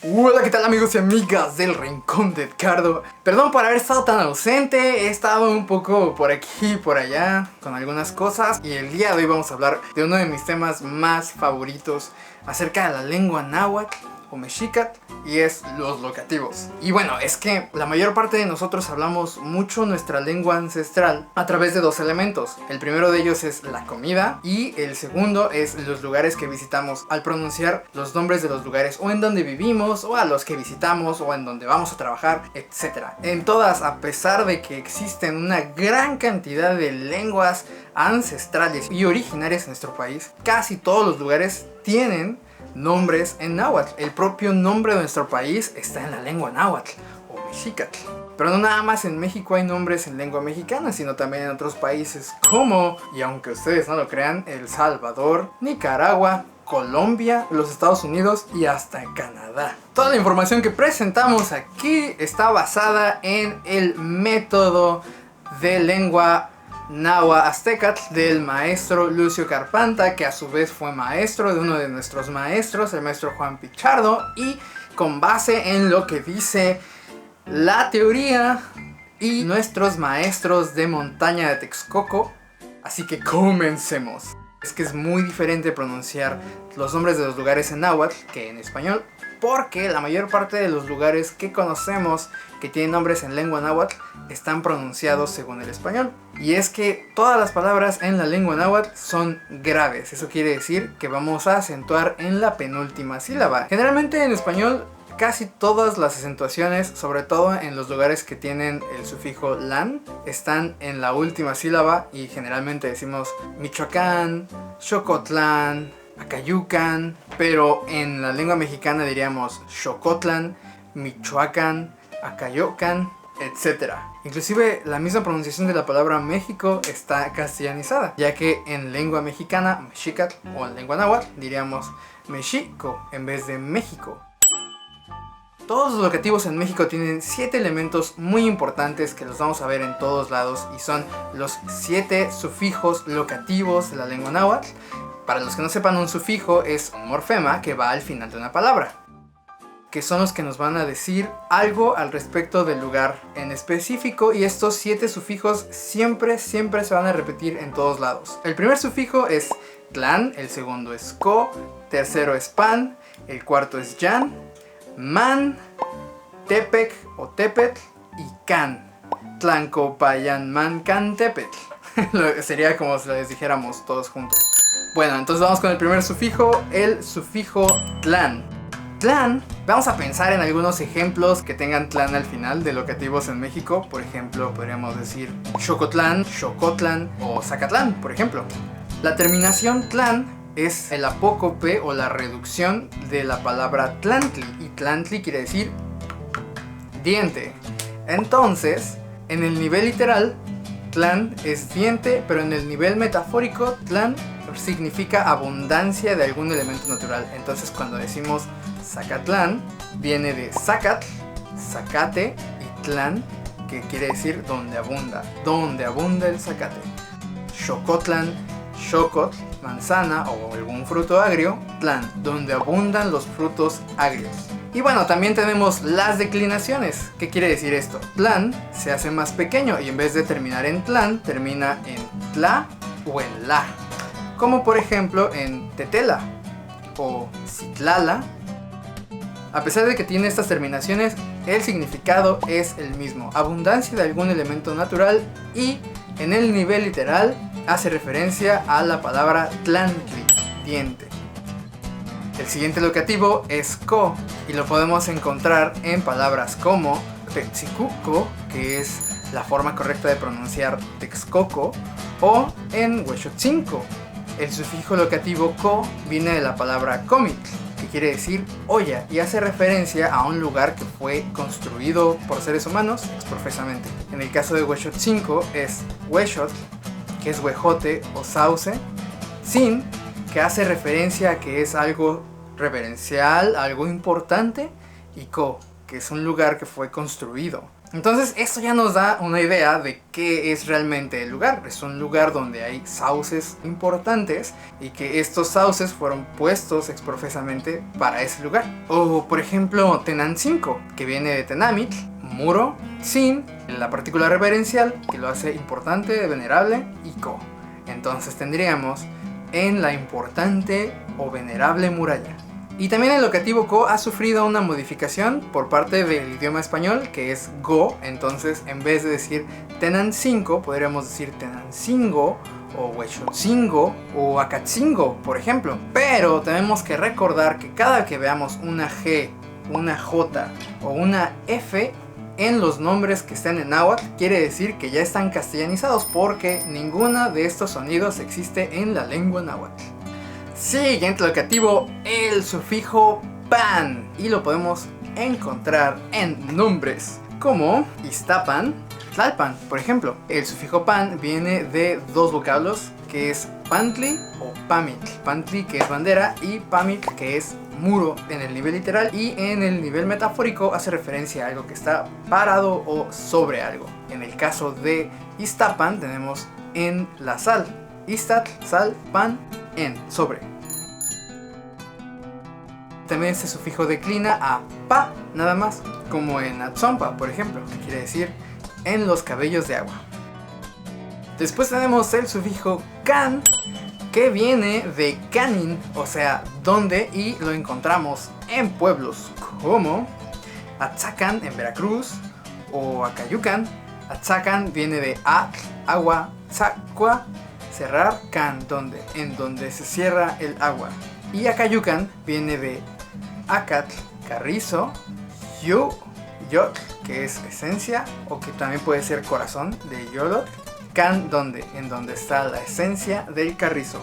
Hola, ¿qué tal amigos y amigas del Rincón de Edgardo? Perdón por haber estado tan ausente, he estado un poco por aquí y por allá con algunas cosas. Y el día de hoy vamos a hablar de uno de mis temas más favoritos acerca de la lengua náhuatl o mexica, y es los locativos. Y bueno, es que la mayor parte de nosotros hablamos mucho nuestra lengua ancestral a través de dos elementos. El primero de ellos es la comida y el segundo es los lugares que visitamos. Al pronunciar los nombres de los lugares o en donde vivimos o a los que visitamos o en donde vamos a trabajar, etc. En todas, a pesar de que existen una gran cantidad de lenguas ancestrales y originarias en nuestro país, casi todos los lugares tienen nombres en náhuatl. El propio nombre de nuestro país está en la lengua náhuatl o mexicatl. Pero no nada más en México hay nombres en lengua mexicana, sino también en otros países como, y aunque ustedes no lo crean, El Salvador, Nicaragua, Colombia, los Estados Unidos y hasta Canadá. Toda la información que presentamos aquí está basada en el método de lengua náhuatl aztecatl del maestro Lucio Carpanta, que a su vez fue maestro de uno de nuestros maestros, el maestro Juan Pichardo, y con base en lo que dice la teoría y nuestros maestros de montaña de Texcoco. Así que comencemos. Es que es muy diferente pronunciar los nombres de los lugares en náhuatl que en español, porque la mayor parte de los lugares que conocemos que tienen nombres en lengua náhuatl están pronunciados según el español. Y es que todas las palabras en la lengua náhuatl son graves. Eso quiere decir que vamos a acentuar en la penúltima sílaba. Generalmente en español casi todas las acentuaciones, sobre todo en los lugares que tienen el sufijo lan, están en la última sílaba y generalmente decimos Michoacán, Xocotlán, Acayucan, pero en la lengua mexicana diríamos Xocotlan, Michoacán, Acayocan, etc. Inclusive la misma pronunciación de la palabra México está castellanizada, ya que en lengua mexicana, mexicatl, o en lengua náhuatl diríamos Mexico en vez de México. Todos los locativos en México tienen 7 elementos muy importantes que los vamos a ver en todos lados, y son los 7 sufijos locativos de la lengua náhuatl. Para los que no sepan, un sufijo es un morfema que va al final de una palabra, que son los que nos van a decir algo al respecto del lugar en específico, y estos 7 sufijos siempre se van a repetir en todos lados. El primer sufijo es tlan, el segundo es co, tercero es pan, el cuarto es yan, man, tepec o tepetl y can. Tlancopayan man can tepetl. Sería como si les dijéramos todos juntos. Bueno, entonces vamos con el primer sufijo, el sufijo tlan. Tlan, vamos a pensar en algunos ejemplos que tengan tlan al final de locativos en México. Por ejemplo, podríamos decir Xocotlán, Xocotlan o Zacatlán, por ejemplo. La terminación tlan es el apócope o la reducción de la palabra tlantli, y tlantli quiere decir diente. Entonces, en el nivel literal, tlan es diente, pero en el nivel metafórico, tlan significa abundancia de algún elemento natural. Entonces, cuando decimos Zacatlán, viene de zacatl, zacate, y tlan, que quiere decir donde abunda el zacate. Xocotlan, xocotl, manzana o algún fruto agrio, tlan, donde abundan los frutos agrios. Y bueno, también tenemos las declinaciones. ¿Qué quiere decir esto? Tlan se hace más pequeño y en vez de terminar en tlan, termina en tla o en la. Como por ejemplo en tetela o citlala. A pesar de que tiene estas terminaciones, el significado es el mismo: abundancia de algún elemento natural, y en el nivel literal hace referencia a la palabra tlantli, diente. El siguiente locativo es co, y lo podemos encontrar en palabras como Texcoco, que es la forma correcta de pronunciar Texcoco, o en Huexotzinco. El sufijo locativo co viene de la palabra comitl, que quiere decir olla, y hace referencia a un lugar que fue construido por seres humanos exprofesamente. En el caso de Huexotzinco es huexotl, que es huejote o sauce, sin, que hace referencia a que es algo reverencial, algo importante, y co, que es un lugar que fue construido. Entonces esto ya nos da una idea de qué es realmente el lugar. Es un lugar donde hay sauces importantes y que estos sauces fueron puestos exprofesamente para ese lugar. O por ejemplo Tenancingo, que viene de Tenamit, muro, sin, la partícula reverencial que lo hace importante, venerable, y co. Entonces tendríamos en la importante o venerable muralla. Y también el locativo co ha sufrido una modificación por parte del idioma español, que es go. Entonces en vez de decir Tenancingo, podríamos decir Tenancingo o Huechotzingo o Acatzingo, por ejemplo. Pero tenemos que recordar que cada que veamos una G, una J o una F en los nombres que estén en náhuatl, quiere decir que ya están castellanizados, porque ninguno de estos sonidos existe en la lengua náhuatl. Siguiente locativo, el sufijo pan, y lo podemos encontrar en nombres como Iztapan, Tlalpan, por ejemplo. El sufijo pan viene de dos vocablos, que es pantli o pamitl. Pantli, que es bandera, y pamitl, que es muro en el nivel literal, y en el nivel metafórico hace referencia a algo que está parado o sobre algo. En el caso de Iztapan tenemos en la sal, Iztatl, sal, pan, en, sobre. También este sufijo declina a pa, nada más, como en Atzompa, por ejemplo, que quiere decir en los cabellos de agua. Después tenemos el sufijo can, que viene de canin, o sea, donde, y lo encontramos en pueblos como Atzacan en Veracruz o Acayucan. Atzacan viene de agua, zacua, cerrar, can, donde, en donde se cierra el agua. Y Acayucan viene de acatl, carrizo, yotl, que es esencia, o que también puede ser corazón, de yolotl. Can, donde, en donde está la esencia del carrizo.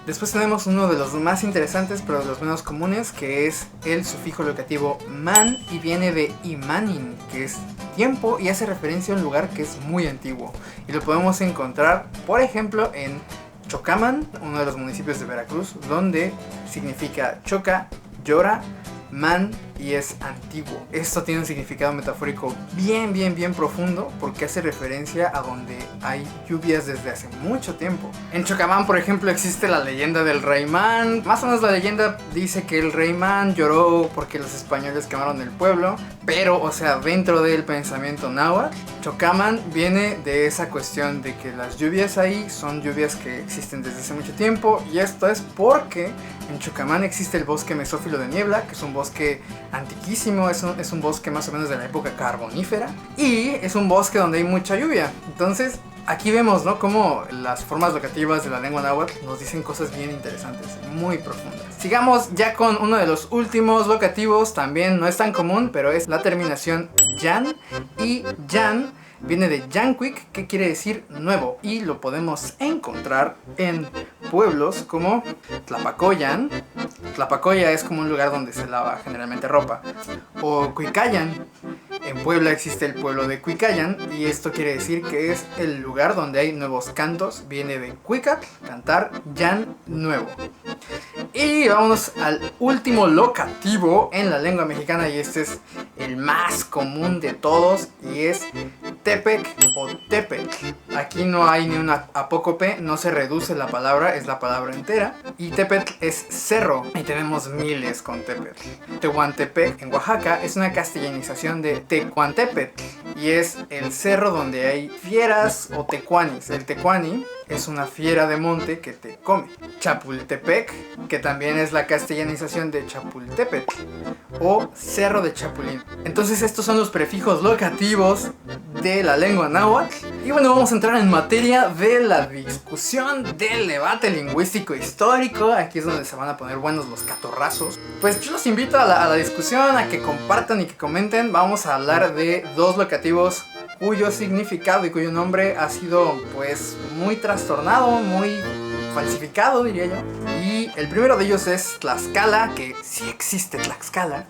Después tenemos uno de los más interesantes, pero de los menos comunes, que es el sufijo locativo man, y viene de imanin, que es tiempo, y hace referencia a un lugar que es muy antiguo. Y lo podemos encontrar, por ejemplo, en Chocaman, uno de los municipios de Veracruz, donde significa choca, llora, man, y es antiguo. Esto tiene un significado metafórico bien profundo, porque hace referencia a donde hay lluvias desde hace mucho tiempo. En Chocamán, por ejemplo, existe la leyenda del Rey Man. Más o menos la leyenda dice que el Rey Man lloró porque los españoles quemaron el pueblo, pero, o sea, dentro del pensamiento náhuatl, Chocamán viene de esa cuestión de que las lluvias ahí son lluvias que existen desde hace mucho tiempo, y esto es porque en Chocamán existe el bosque mesófilo de niebla, que es un bosque antiquísimo, es un bosque más o menos de la época carbonífera, y es un bosque donde hay mucha lluvia. Entonces aquí vemos, ¿no?, cómo las formas locativas de la lengua náhuatl nos dicen cosas bien interesantes, muy profundas. Sigamos ya con uno de los últimos locativos, también no es tan común, pero es la terminación yan, y yan viene de yanquic, que quiere decir nuevo, y lo podemos encontrar en pueblos como Tlapacoyan. Tlapacoya es como un lugar donde se lava generalmente ropa. O Cuicayan. En Puebla existe el pueblo de Cuicayan, y esto quiere decir que es el lugar donde hay nuevos cantos. Viene de cuicatl, cantar, yan, nuevo. Y vámonos al último locativo en la lengua mexicana, y este es el más común de todos, y es tepec o tepetl. Aquí no hay ni una apócope, no se reduce la palabra, es la palabra entera. Y tepetl es cerro, y tenemos miles con tepetl. Tehuantepec en Oaxaca es una castellanización de Tecuantepetl, y es el cerro donde hay fieras o tecuanis. El tecuani es una fiera de monte que te come. Chapultepec, que también es la castellanización de Chapultepetl, o Cerro de Chapulín. Entonces estos son los prefijos locativos de la lengua náhuatl. Y bueno, vamos a entrar en materia de la discusión del debate lingüístico histórico. Aquí es donde se van a poner buenos los catorrazos. Pues yo los invito a la discusión, a que compartan y que comenten. Vamos a hablar de dos locativos cuyo significado y cuyo nombre ha sido pues muy trastornado, muy falsificado, diría yo. Y el primero de ellos es Tlaxcala, que sí existe Tlaxcala.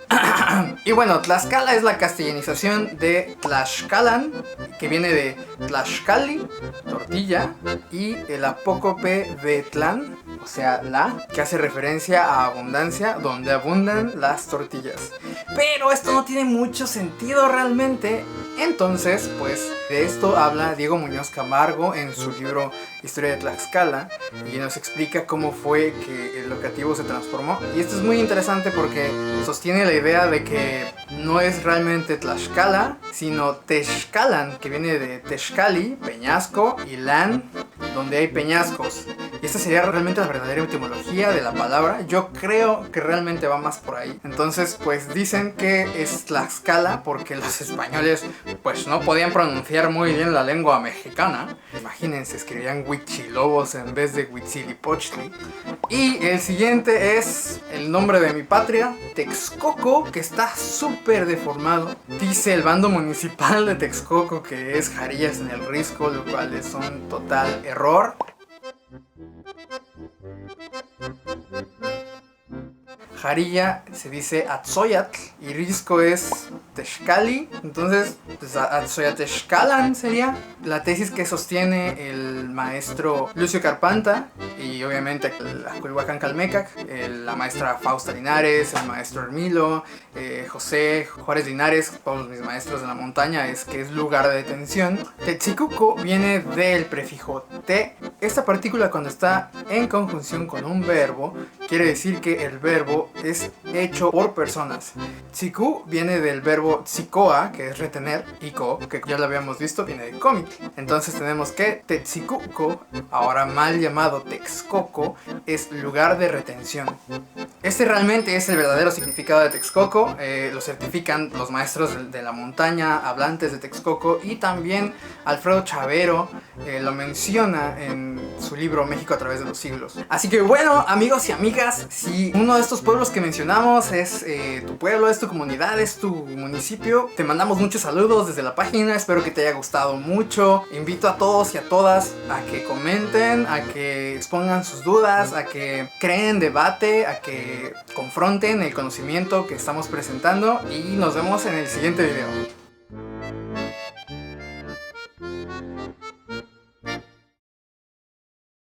Y bueno, Tlaxcala es la castellanización de Tlaxcalan, que viene de Tlaxcali, tortilla, y el apócope de Tlán, o sea, la, que hace referencia a abundancia, donde abundan las tortillas. Pero esto no tiene mucho sentido realmente. Entonces, pues, de esto habla Diego Muñoz Camargo en su libro Historia de Tlaxcala, y nos explica cómo fue que el locativo se transformó. Y esto es muy interesante porque sostiene la idea de que no es realmente Tlaxcala, sino Texcalan, que viene de Texcali, peñasco, y lan, donde hay peñascos. Y esta sería realmente la verdadera etimología de la palabra. Yo creo que realmente va más por ahí. Entonces, pues dicen que es Tlaxcala porque los españoles pues no podían pronunciar muy bien la lengua mexicana. Imagínense, escribían Huichilobos en vez de Huitzilipochtli. Y el siguiente es el nombre de mi patria, Texcoco, que está súper deformado. Dice el bando municipal de Texcoco que es Jarillas en el Risco, lo cual es un total error. Jarilla se dice Atzoyatl y Risco es Texcali, entonces pues Atzoyatexcalan sería la tesis que sostiene el maestro Lucio Carpanta y obviamente la Culhuacán Calmecac, la maestra Fausta Linares, el maestro Hermilo, José Juárez Linares, todos mis maestros de la montaña, es que es lugar de detención. Tetzikuco viene del prefijo te. Esta partícula cuando está en conjunción con un verbo quiere decir que el verbo es hecho por personas. Tsiku viene del verbo tsikoa, que es retener, y ko, que ya lo habíamos visto, viene de cómic. Entonces tenemos que Tetzikuco, ahora mal llamado Texcoco, es lugar de retención. Este realmente es el verdadero significado de Texcoco. Lo certifican los maestros de la montaña, hablantes de Texcoco, y también Alfredo Chavero lo menciona en su libro México a través de los siglos. Así que bueno, amigos y amigas, si uno de estos pueblos que mencionamos es tu pueblo, es tu comunidad, es tu municipio, te mandamos muchos saludos desde la página. Espero que te haya gustado mucho. Invito a todos y a todas a que comenten, a que expongan sus dudas, a que creen debate, a que confronten el conocimiento que estamos presentando, y nos vemos en el siguiente video.